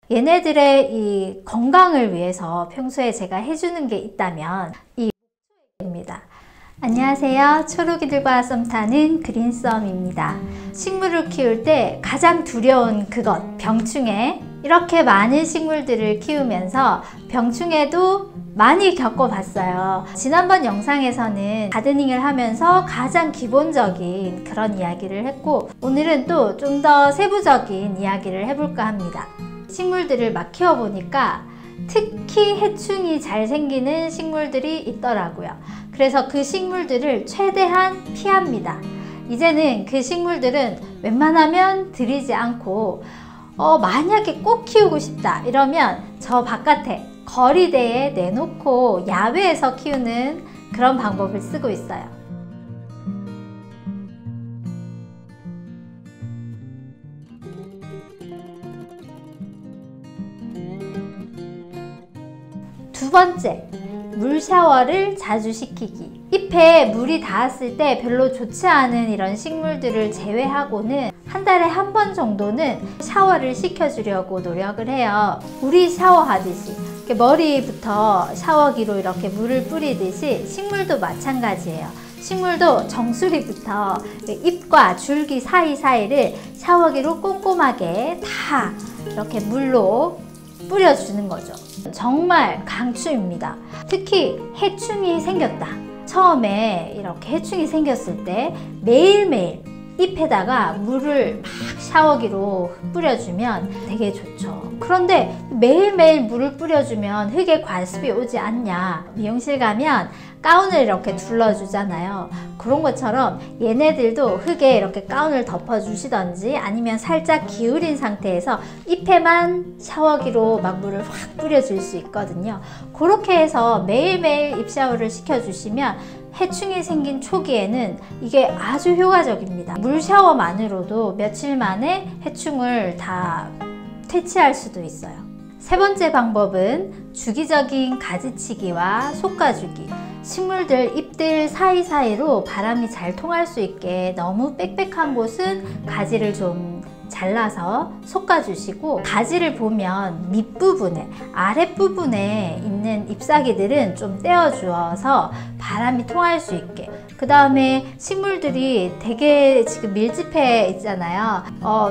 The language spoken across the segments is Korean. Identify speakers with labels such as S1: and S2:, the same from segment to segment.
S1: 얘네들의 이 건강을 위해서 평소에 제가 해주는 게 있다면 이 목초액입니다. 안녕하세요. 초록이들과 썸 타는 그린썸입니다. 식물을 키울 때 가장 두려운 그것, 병충해. 이렇게 많은 식물들을 키우면서 병충해도 많이 겪어봤어요. 지난번 영상에서는 가드닝을 하면서 가장 기본적인 그런 이야기를 했고, 오늘은 또 좀 더 세부적인 이야기를 해볼까 합니다. 식물들을 막 키워보니까 특히 해충이 잘 생기는 식물들이 있더라고요. 그래서 그 식물들을 최대한 피합니다. 이제는 그 식물들은 웬만하면 들이지 않고 만약에 꼭 키우고 싶다 이러면 저 바깥에 거리대에 내놓고 야외에서 키우는 그런 방법을 쓰고 있어요. 두 번째, 물 샤워를 자주 시키기. 잎에 물이 닿았을 때 별로 좋지 않은 이런 식물들을 제외하고는 한 달에 한 번 정도는 샤워를 시켜주려고 노력을 해요. 우리 샤워하듯이 이렇게 머리부터 샤워기로 이렇게 물을 뿌리듯이 식물도 마찬가지예요. 식물도 정수리부터 잎과 줄기 사이사이를 샤워기로 꼼꼼하게 다 이렇게 물로 뿌려주는 거죠. 정말 강추입니다. 특히 해충이 생겼다. 처음에 이렇게 해충이 생겼을 때 매일매일 잎에다가 물을 막 샤워기로 뿌려주면 되게 좋죠. 그런데 매일매일 물을 뿌려주면 흙에 과습이 오지 않냐. 미용실 가면 가운을 이렇게 둘러주잖아요. 그런 것처럼 얘네들도 흙에 이렇게 가운을 덮어주시던지 아니면 살짝 기울인 상태에서 잎에만 샤워기로 막 물을 확 뿌려줄 수 있거든요. 그렇게 해서 매일매일 잎 샤워를 시켜주시면 해충이 생긴 초기에는 이게 아주 효과적입니다. 물 샤워만으로도 며칠 만에 해충을 다 퇴치할 수도 있어요. 세 번째 방법은 주기적인 가지치기와 솎아주기. 식물들 잎들 사이사이로 바람이 잘 통할 수 있게 너무 빽빽한 곳은 가지를 좀 잘라서 솎아주시고, 가지를 보면 밑부분에 아랫부분에 있는 잎사귀들은 좀 떼어주어서 바람이 통할 수 있게. 그 다음에 식물들이 되게 지금 밀집해 있잖아요.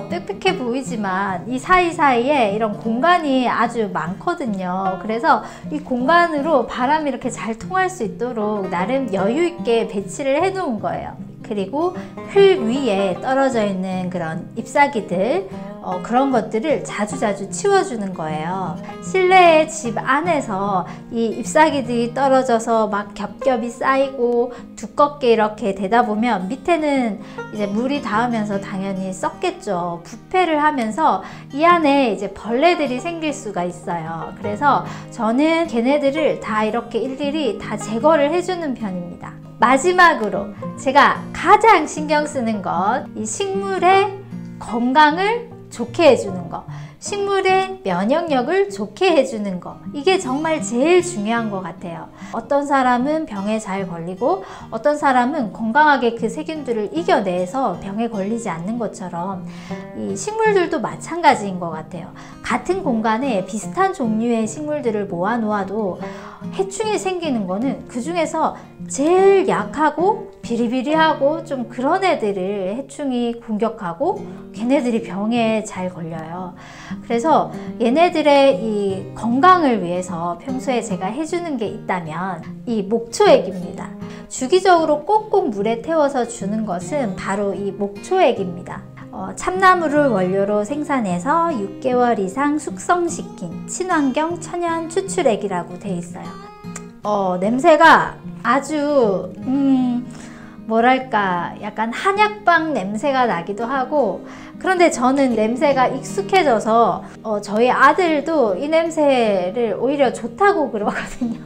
S1: 빽빽해 보이지만 이 사이사이에 이런 공간이 아주 많거든요. 그래서 이 공간으로 바람이 이렇게 잘 통할 수 있도록 나름 여유 있게 배치를 해 놓은 거예요. 그리고 흙 위에 떨어져 있는 그런 잎사귀들, 그런 것들을 자주자주 치워주는 거예요. 실내의 집 안에서 이 잎사귀들이 떨어져서 막 겹겹이 쌓이고 두껍게 이렇게 되다 보면 밑에는 이제 물이 닿으면서 당연히 썩겠죠. 부패를 하면서 이 안에 이제 벌레들이 생길 수가 있어요. 그래서 저는 걔네들을 다 이렇게 일일이 다 제거를 해주는 편입니다. 마지막으로 제가 가장 신경 쓰는 것, 이 식물의 건강을 좋게 해주는 거, 식물의 면역력을 좋게 해주는 거, 이게 정말 제일 중요한 것 같아요. 어떤 사람은 병에 잘 걸리고 어떤 사람은 건강하게 그 세균들을 이겨내서 병에 걸리지 않는 것처럼 이 식물들도 마찬가지인 것 같아요. 같은 공간에 비슷한 종류의 식물들을 모아 놓아도 해충이 생기는 거는 그 중에서 제일 약하고 비리비리하고 좀 그런 애들을 해충이 공격하고 걔네들이 병에 잘 걸려요. 그래서 얘네들의 이 건강을 위해서 평소에 제가 해주는 게 있다면 이 목초액입니다. 주기적으로 꼭꼭 물에 태워서 주는 것은 바로 이 목초액입니다. 참나무를 원료로 생산해서 6개월 이상 숙성시킨 친환경 천연 추출액이라고 돼 있어요. 냄새가 아주 뭐랄까 약간 한약방 냄새가 나기도 하고, 그런데 저는 냄새가 익숙해져서 저희 아들도 이 냄새를 오히려 좋다고 그러거든요.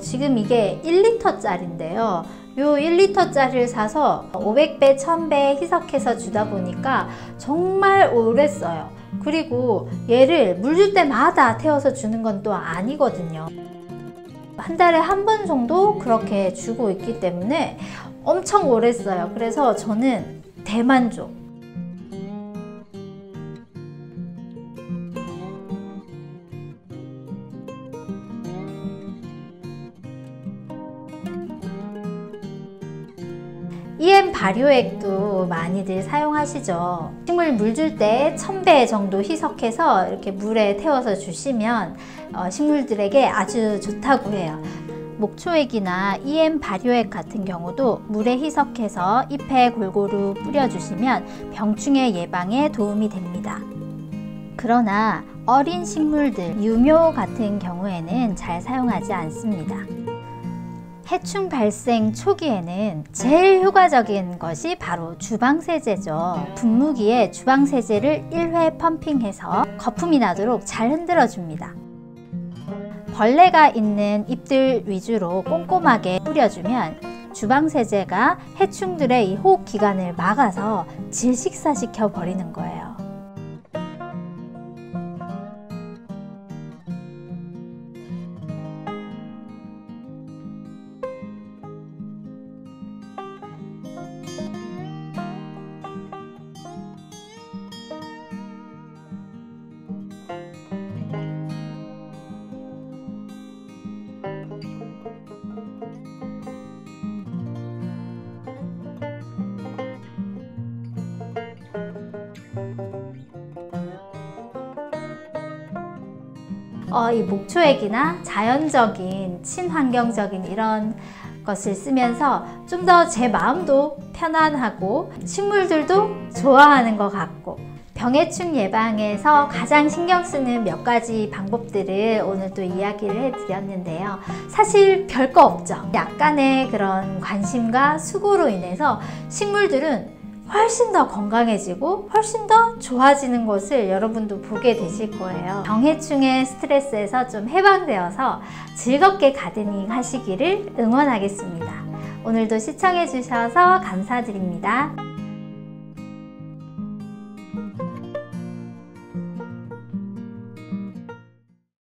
S1: 지금 이게 1리터 짜리인데요. 요 1리터짜리를 사서 500배, 1000배 희석해서 주다 보니까 정말 오래 써요. 그리고 얘를 물 줄 때마다 태워서 주는 건 또 아니거든요. 한 달에 한 번 정도 그렇게 주고 있기 때문에 엄청 오래 써요. 그래서 저는 대만족. EM 발효액도 많이들 사용하시죠. 식물 물 줄 때 1000배 정도 희석해서 이렇게 물에 태워서 주시면 식물들에게 아주 좋다고 해요. 목초액이나 EM 발효액 같은 경우도 물에 희석해서 잎에 골고루 뿌려주시면 병충해 예방에 도움이 됩니다. 그러나 어린 식물들, 유묘 같은 경우에는 잘 사용하지 않습니다. 해충 발생 초기에는 제일 효과적인 것이 바로 주방세제죠. 분무기에 주방세제를 1회 펌핑해서 거품이 나도록 잘 흔들어 줍니다. 벌레가 있는 잎들 위주로 꼼꼼하게 뿌려주면 주방세제가 해충들의 이 호흡기관을 막아서 질식사시켜 버리는 거예요. 이 목초액이나 자연적인 친환경적인 이런 것을 쓰면서 좀 더 제 마음도 편안하고 식물들도 좋아하는 것 같고, 병해충 예방에서 가장 신경 쓰는 몇 가지 방법들을 오늘 또 이야기를 해드렸는데요. 사실 별거 없죠. 약간의 그런 관심과 수고로 인해서 식물들은 훨씬 더 건강해지고 훨씬 더 좋아지는 것을 여러분도 보게 되실 거예요. 병해충의 스트레스에서 좀 해방되어서 즐겁게 가드닝 하시기를 응원하겠습니다. 오늘도 시청해 주셔서 감사드립니다.